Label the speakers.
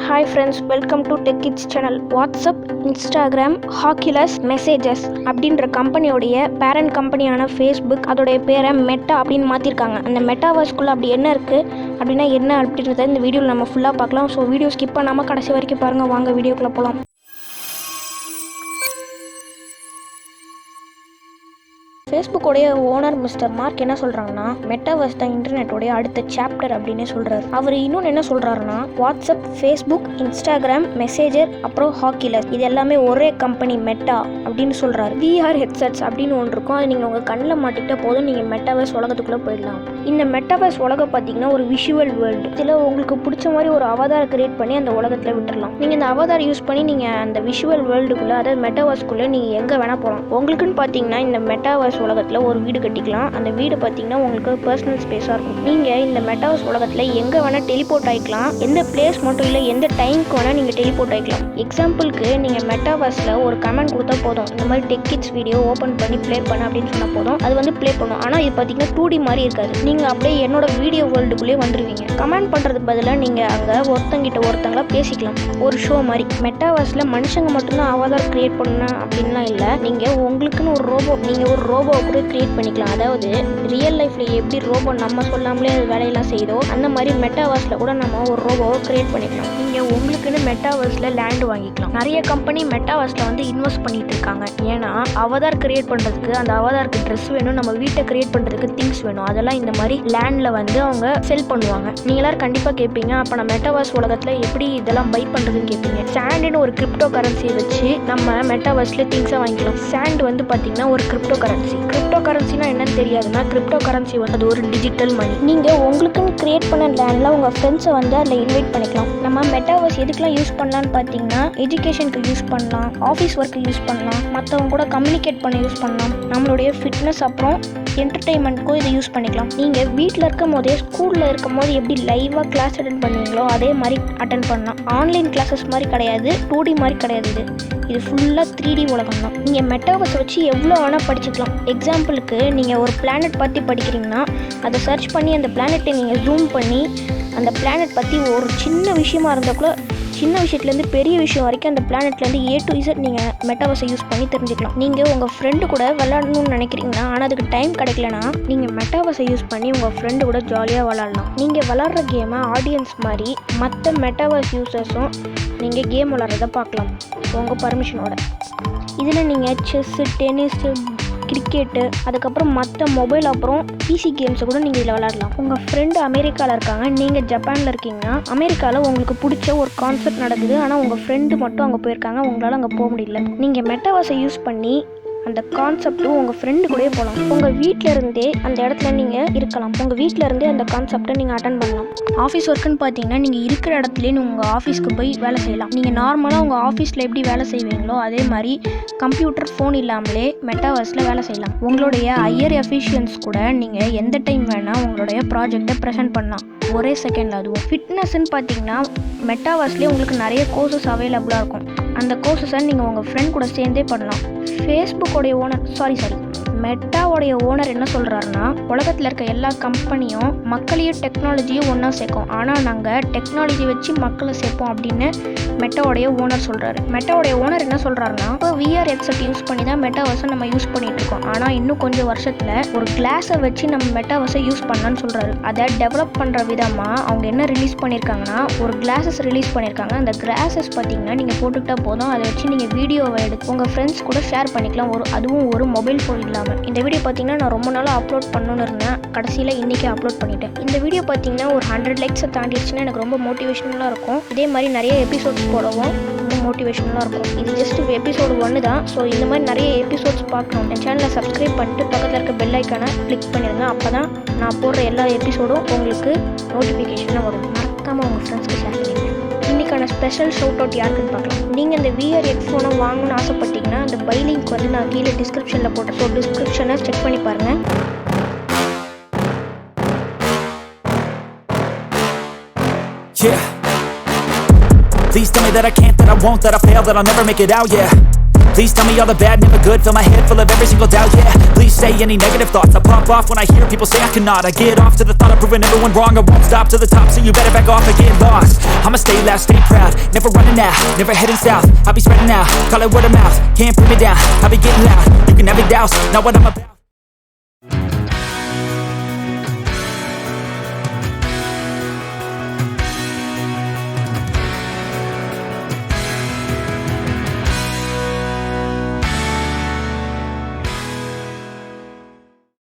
Speaker 1: Hi friends, welcome to Tech Kids channel. WhatsApp, Instagram, hoculis, messages அப்படின்ற கம்பெனியோடைய parent கம்பெனியான Facebook அதோடைய பேரை meta அப்படின்னு மாற்றிருக்காங்க. அந்த மெட்டாவர்ஸ்குள்ளே அப்படி என்ன இருக்குது அப்படின்னா என்ன அப்படின்றத இந்த வீடியோவில் நம்ம ஃபுல்லாக பார்க்கலாம். ஸோ வீடியோ ஸ்கிப் பண்ணாமல் கடைசி வரைக்கும் பாருங்கள். வாங்க வீடியோக்குள்ளே போகலாம். ஃபேஸ்புக்கோடைய ஓனர் மிஸ்டர் மார்க் என்ன சொல்கிறாங்கன்னா, மெட்டாவர்ஸ் தான் இன்டர்நெட்டோடைய அடுத்த சாப்டர் அப்படின்னு சொல்கிறாரு. அவர் இன்னொன்று என்ன சொல்கிறாருன்னா, வாட்ஸ்அப், ஃபேஸ்புக், இன்ஸ்டாகிராம், மெசேஜர், அப்புறம் ஹாக்கிலஸ் இது எல்லாமே ஒரே கம்பெனி மெட்டா அப்படின்னு சொல்கிறாரு. விஆர் ஹெட்செட்ஸ் அப்படின்னு ஒன்று இருக்கும். அது நீங்கள் உங்கள் கண்ணில் மாட்டிக்கிட்ட போதும் நீங்கள் மெட்டாவர்ஸ் உலகத்துக்குள்ளே போயிடலாம். இந்த மெட்டாவர்ஸ் உலகம் பார்த்தீங்கன்னா ஒரு விஷுவல் வேர்ல்டு. இதில் உங்களுக்கு பிடிச்ச மாதிரி ஒரு அவதாரை கிரியேட் பண்ணி அந்த உலகத்தில் விட்டுடலாம். நீங்கள் இந்த அவதார் யூஸ் பண்ணி நீங்கள் அந்த விஷுவல் வேர்ல்டுக்குள்ளே, அதாவது மெட்டாவர்ஸ்குள்ளே நீங்கள் எங்கே வேணால் போகலாம். உங்களுக்குன்னு பார்த்தீங்கன்னா இந்த மெட்டாவர்ஸ் உலகத்தில் ஒரு வீடு கட்டிக்கலாம். அந்த வீடு பார்த்தீங்கன்னா உங்களுக்கு பர்சனல் ஸ்பேஸாக இருக்கும். நீங்கள் இந்த மெட்டாவர்ஸ் உலகத்தில் எங்கே வேணால் டெலிபோர்ட் ஆகிக்கலாம். எந்த பிளேஸ் மட்டும் இல்லை, எந்த டைமுக்கு வேணால் நீங்கள் டெலிபோர்ட் ஆகிக்கலாம். எக்ஸாம்பிளுக்கு நீங்கள் மெட்டாவர்ஸில் ஒரு கமெண்ட் கொடுத்தா போதும், இந்த மாதிரி டெக் கிட்ஸ் வீடியோ ஓப்பன் பண்ணி ப்ளே பண்ண அப்படின்னு சொன்னால் போதும், அது வந்து ப்ளே பண்ணும். ஆனால் இது பார்த்தீங்கன்னா 2D மாதிரி இருக்காது. நீங்கள் அப்படியே என்னோட வீடியோ வேர்ல்டுக்குள்ளேயே வந்துடுவீங்க. கமெண்ட் பண்ணுறதுக்கு பதிலாக நீங்கள் அங்கே ஒருத்தங்கிட்ட ஒருத்தங்களா பேசிக்கலாம். ஒரு ஷோ மாதிரி. மெட்டாவர்ஸில் மனுஷங்க மட்டும்தான் அவதார் கிரியேட் பண்ணணும் அப்படின்லாம் இல்லை. நீங்கள் உங்களுக்குன்னு ஒரு ரோபோ கூட கிரியேட் பண்ணிக்கலாம். அதாவது ரியல் லைஃப்ல எப்படி ரோபோ நம்ம சொல்லாமலே அது வேலையெல்லாம் செய்தோ அந்த மாதிரி மெட்டாவர்ஸ்ல கூட நம்ம ஒரு ரோபோவை கிரியேட் பண்ணிக்கலாம். நீங்க உங்களுக்குன்னு மெட்டாவர்ஸ்ல லேண்ட் வாங்கிக்கலாம். நிறைய கம்பெனி மெட்டாவர்ஸ்ல வந்து இன்வெஸ்ட் பண்ணிட்டு இருக்காங்க. ஏன்னா அவதார் கிரியேட் பண்றதுக்கு அந்த அவதாருக்கு ட்ரெஸ் வேணும், நம்ம வீட்டை கிரியேட் பண்றதுக்கு திங்ஸ் வேணும். அதெல்லாம் இந்த மாதிரி லேண்ட்ல வந்து அவங்க செல் பண்ணுவாங்க. நீங்க எல்லாரும் கண்டிப்பா கேட்பீங்க, அப்ப நம்ம மெட்டாவர்ஸ் உலகத்துல எப்படி இதெல்லாம் பை பண்றதுன்னு கேட்பீங்க. சாண்ட்னு ஒரு கிரிப்டோ கரன்சியை வச்சு நம்ம மெட்டாவர்ஸ்ல திங்ஸை வாங்கிக்கலாம். சாண்ட் வந்து பாத்தீங்கன்னா ஒரு கிரிப்டோ கரன்சினா என்னன்னு தெரியாதுன்னா, கிரிப்டோ கரன்சி வந்து அது ஒரு டிஜிட்டல் மணி. நீங்க உங்களுக்குன்னு கிரியேட் பண்ண லேண்ட்ல உங்க ஃப்ரெண்ட்ஸை வந்து அதில் இன்வைட் பண்ணிக்கலாம். நம்ம மெட்டாவர்ஸ் எதுக்கெல்லாம் யூஸ் பண்ணலாம்னு பார்த்தீங்கன்னா, எஜுகேஷனுக்கு யூஸ் பண்ணலாம், ஆஃபீஸ் ஒர்க்கு யூஸ் பண்ணலாம், மற்றவங்க கூட கம்யூனிகேட் பண்ண யூஸ் பண்ணலாம், நம்மளுடைய ஃபிட்னஸ் அப்புறம் என்டர்டெயின்மெண்ட்க்கும் இதை யூஸ் பண்ணிக்கலாம். நீங்கள் வீட்டில் இருக்கும் போதே ஸ்கூலில் இருக்கும் போது எப்படி லைவாக கிளாஸ் அட்டென்ட் பண்ணுவீங்களோ அதே மாதிரி அட்டென்ட் பண்ணலாம். ஆன்லைன் கிளாஸஸ் மாதிரி கிடையாது, 2D மாதிரி கிடையாது. இது ஃபுல்லாக 3D உலகம் தான். நீங்கள் மெட்டாவர்ஸை வச்சு எவ்வளோ வேணால் படிச்சுக்கலாம். எக்ஸாம்பிளுக்கு நீங்கள் ஒரு பிளானட் பற்றி படிக்கிறீங்கன்னா அதை சர்ச் பண்ணி அந்த பிளானட்டை நீங்கள் ஜூம் பண்ணி அந்த பிளானட் பற்றி ஒரு சின்ன விஷயமா இருந்தால் கூட, சின்ன விஷயத்துலேருந்து பெரிய விஷயம் வரைக்கும் அந்த பிளானட்லேருந்து A to Z நீங்கள் மெட்டாவர்ஸை யூஸ் பண்ணி தெரிஞ்சுக்கலாம். நீங்கள் உங்கள் ஃப்ரெண்டு கூட விளாடணும்னு நினைக்கிறீங்கன்னா ஆனால் அதுக்கு டைம் கிடைக்கலனா நீங்கள் மெட்டாவர்ஸை யூஸ் பண்ணி உங்கள் ஃப்ரெண்டு கூட ஜாலியாக விளாட்லாம். நீங்கள் விளாட்ற கேமை ஆடியன்ஸ் மாதிரி மற்ற மெட்டாவர்ஸ் யூசர்ஸும் நீங்கள் கேம் விளாட்றத பார்க்கலாம் உங்கள் பர்மிஷனோட. இதில் நீங்கள் செஸ்ஸு, டென்னிஸு, கிரிக்கெட்டு, அதுக்கப்புறம் மற்ற மொபைல் அப்புறம் பிசி கேம்ஸை கூட நீங்கள் இதில் விளாடலாம். உங்கள் ஃப்ரெண்டு அமெரிக்காவில் இருக்காங்க, நீங்கள் ஜப்பானில் இருக்கீங்கன்னா அமெரிக்காவில் உங்களுக்கு பிடிச்ச ஒரு கான்செப்ட் நடக்குது, ஆனால் உங்கள் ஃப்ரெண்டு மட்டும் அங்கே போயிருக்காங்க, உங்களால் அங்கே போக முடியல. நீங்கள் மெட்டாவர்ஸை யூஸ் பண்ணி அந்த கான்செப்டும் உங்கள் ஃப்ரெண்டு கூடயே போகலாம். உங்கள் வீட்டில் இருந்தே அந்த இடத்துல நீங்கள் இருக்கலாம். உங்கள் வீட்டில் இருந்தே அந்த கான்செப்டை நீங்கள் அட்டன் பண்ணலாம். ஆஃபீஸ் ஒர்க்குன்னு பார்த்தீங்கன்னா நீங்கள் இருக்கிற இடத்துலேயே உங்கள் ஆஃபீஸ்க்கு போய் வேலை செய்யலாம். நீங்கள் நார்மலாக உங்கள் ஆஃபீஸில் எப்படி வேலை செய்வீங்களோ அதே மாதிரி கம்ப்யூட்டர், ஃபோன் இல்லாமலே மெட்டாவர்ஸில் வேலை செய்யலாம். உங்களுடைய ஹையர் எஃபிஷியன்ஸ் கூட நீங்கள் எந்த டைம் வேணால் உங்களுடைய ப்ராஜெக்டை ப்ரெசென்ட் பண்ணலாம், ஒரே செகண்டில். அதுவும் ஃபிட்னஸ்ன்னு பார்த்தீங்கன்னா மெட்டாவர்ஸ்லேயே உங்களுக்கு நிறைய கோர்சஸ் அவைலபிளாக இருக்கும். அந்த கோர்சஸை நீங்கள் உங்கள் ஃப்ரெண்ட் கூட சேர்ந்தே பண்ணலாம். ஃபேஸ்புக்கோடைய மெட்டாவோடைய ஓனர் என்ன சொல்கிறாருன்னா, உலகத்தில் இருக்க எல்லா கம்பெனியும் மக்களையும் டெக்னாலஜியும் ஒன்றா சேர்க்கும், ஆனால் நாங்கள் டெக்னாலஜி வச்சு மக்களை சேர்ப்போம் அப்படின்னு மெட்டாவோடைய ஓனர் சொல்கிறாரு. மெட்டாவோடைய ஓனர் என்ன சொல்கிறாருன்னா, இப்போ விஆர் ஹெட்செட் யூஸ் பண்ணி தான் மெட்டாவர்ஸை நம்ம யூஸ் பண்ணிட்டு இருக்கோம், ஆனால் இன்னும் கொஞ்சம் வருஷத்தில் ஒரு கிளாஸை வச்சு நம்ம மெட்டாவர்ஸை யூஸ் பண்ணலான்னு சொல்கிறாரு. அதை டெவலப் பண்ணுற விதமாக அவங்க என்ன ரிலீஸ் பண்ணியிருக்காங்கன்னா, ஒரு கிளாஸஸ் ரிலீஸ் பண்ணியிருக்காங்க. அந்த கிளாஸஸ் பார்த்தீங்கன்னா நீங்கள் போட்டுக்கிட்டா போதும், அதை வச்சு நீங்கள் வீடியோவை எடுத்து உங்கள் ஃப்ரெண்ட்ஸ் கூட ஷேர் பண்ணிக்கலாம், அதுவும் ஒரு மொபைல் ஃபோன் இல்லாமல். இந்த வீடியோ பார்த்தீங்கன்னா நான் ரொம்ப நாளாக அப்லோட் பண்ணணும்னு இருந்தேன், கடைசியில் இன்றைக்கி அப்லோட் பண்ணிட்டேன். இந்த வீடியோ பார்த்தீங்கன்னா ஒரு 100 லைக்ஸை தாண்டிடுச்சுன்னா எனக்கு ரொம்ப மோட்டிவேஷனலாக இருக்கும். இதே மாதிரி நிறைய எபிசோட்ஸ் போடவும் ரொம்ப மோட்டிவேஷனலாக இருக்கும். இது ஜஸ்ட் எபிசோடு 1 தான். ஸோ இந்த மாதிரி நிறைய எபிசோட்ஸ் பார்க்கணும். என் சேனலை சப்ஸ்கிரைப் பண்ணிட்டு பக்கத்தில் இருக்க பெல் ஐக்கானை கிளிக் பண்ணிடுங்க. அப்போ தான் நான் போடுற எல்லா எபிசோடும் உங்களுக்கு நோட்டிஃபிகேஷனாக வரும். மறக்காமல் உங்கள் ஃப்ரெண்ட்ஸ்க்கு ஷேர் பண்ணிடுங்க. இன்றைக்கான ஸ்பெஷல் ஷவுட் அவுட் யாருக்குன்னு பார்க்கலாம். நீங்கள் இந்த விஆர் ஹெட்ஃபோனை வாங்கணும்னு ஆசைப்பட்டீங்கன்னா அந்த பை லிங்க் வந்து நான் கீழே டிஸ்கிரிப்ஷனில் போட்டேன். ஸோ டிஸ்கிரிப்ஷனை செக் பண்ணி பாருங்கள்.
Speaker 2: Please tell me that I can't, that I won't, that I fail, that I'll never make it out, yeah. Please tell me all the bad, never good. Fill my head full of every single doubt, yeah. Please say any negative thoughts. I pop off when I hear people say I cannot. I get off to the thought of proving everyone wrong. I won't stop to the top, so you better back off and get lost. I'ma stay loud, stay proud, never running out, never heading south. I'll be spreading out, call it word of mouth. Can't put me down, I'll be getting loud. You can have it douse, not what I'm about.